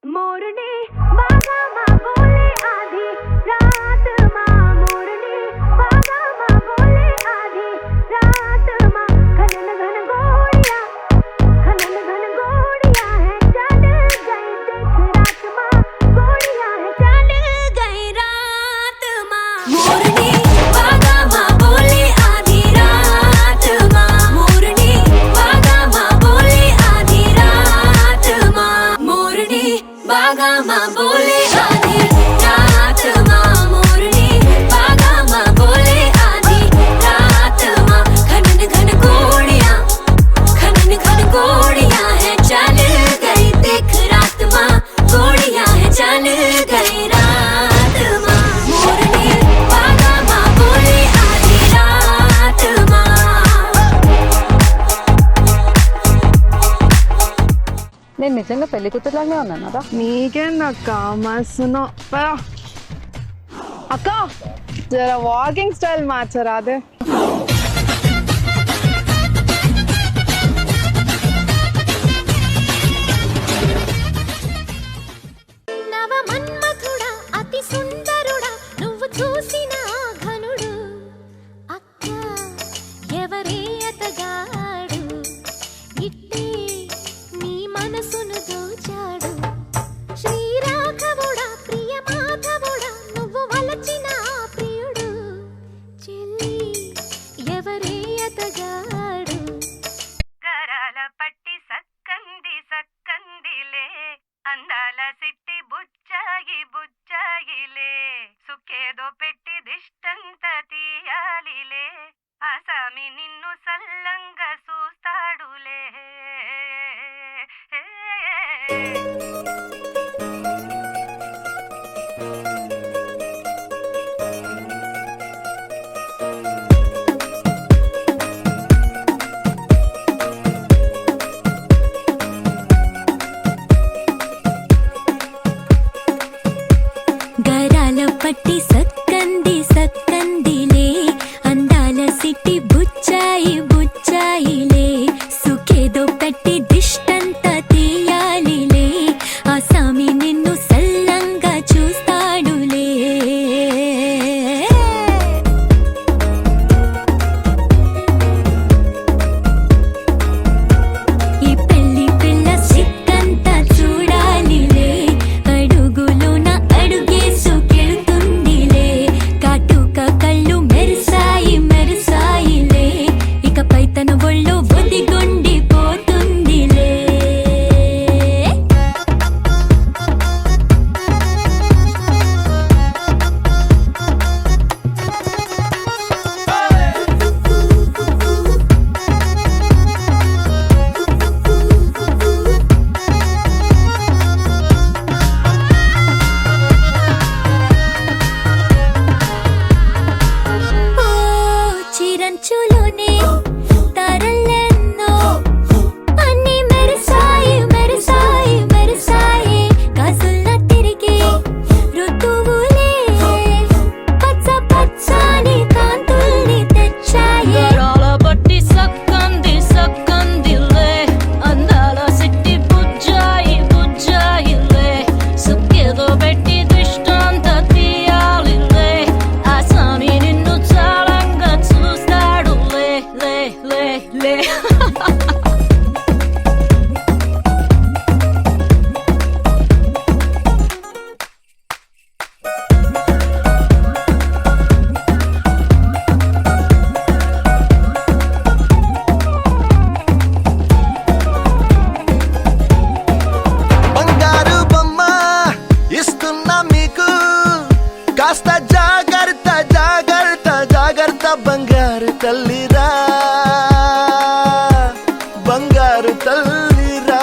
मोरनी बागा माँ बोले आधी रात माँ, मोरनी बागा माँ बोले आधी रात माँ। घनन घन घोड़िया है चल गई देख रात माँ, घोड़िया है चल गई रात माँ। मोरनी बागा माँ बोले आधी रात माँ, मोरनी बागा माँ बोले आधी रात माँ, मोरनी बागा माँ बोले आधी रात माँ, मोरनी बागा माँ बोले आधी रात माँ। घनन घन घोड़ियाँ है चल गई देख रात माँ, घोड़ियाँ है चल गई रात माँ। मोरनी बागा माँ बोले आधी रात माँ। నేను నిజంగా పెళ్లి కూతురులాగానే ఉన్నాను కదా. నీకేందక్క మస్తును అక్క జర వాకింగ్ స్టైల్ మార్చరా అదే నవ మన్మథుడా అతి సుందరుడా నువ్వు చూసిన ఘనుడు అక్క ఎవరే అతగాడు ఇట్టే నీ మనసును దోచాడు. శ్రీరాఘవుడా ప్రియ మాధవుడా నువ్వు వలచిన ప్రియుడు చెల్లి ఎవరే అతగాడు. గరాల పట్టి సక్కంది సక్కందిలే అందాల సిట్టి బుచ్చాయిలే సుఖేదో పెట్టి దిష్టంత తీయాలిలే ఆసామి నిన్ను సల్లంగా చూస్తాడులే. గరాల పట్టి సక్కంది సక్కందిలే అందాల సిట్టి బుచ్చాయిలే సుఖేదో పెట్టి దిష్టంత తీయాలిలే ఆసామి నిన్ను సల్లంగా చూస్తాడులే. ఈ పెళ్లి పిల్ల సిక్కంతా చూడాలిలే అడుగులోన అడుగేసుకెళ్తుందిలే కాటుక కళ్ళు మెరిసాయిలే ఇకపై తన ఒళ్ళో ఒదిగొండిపోతుందిలే. ఓ చిరంచులోనే తారలెన్నో అన్ని మెరిసాయి కాసుల్ల తిరిగి ఋతువులే పచ్చ పచ్చని కాంతుల్ని తెచ్చాయి. గరాల పట్టి సక్కందిలే అందాల సిట్టి బుచ్చాయిలే సుఖేదో పెట్టి దిష్టంత తీయాలిలే ఆసామి నిన్ను చాలంగా చూస్తాడులే లే లే లే. బంగారు బొమ్మ ఇస్తున్నా మీకు కాస్త జాగ్రత్త జాగ్రత్త జాగ్రత్త బంగారు తల్లిరా బంగారు తల్లిరా.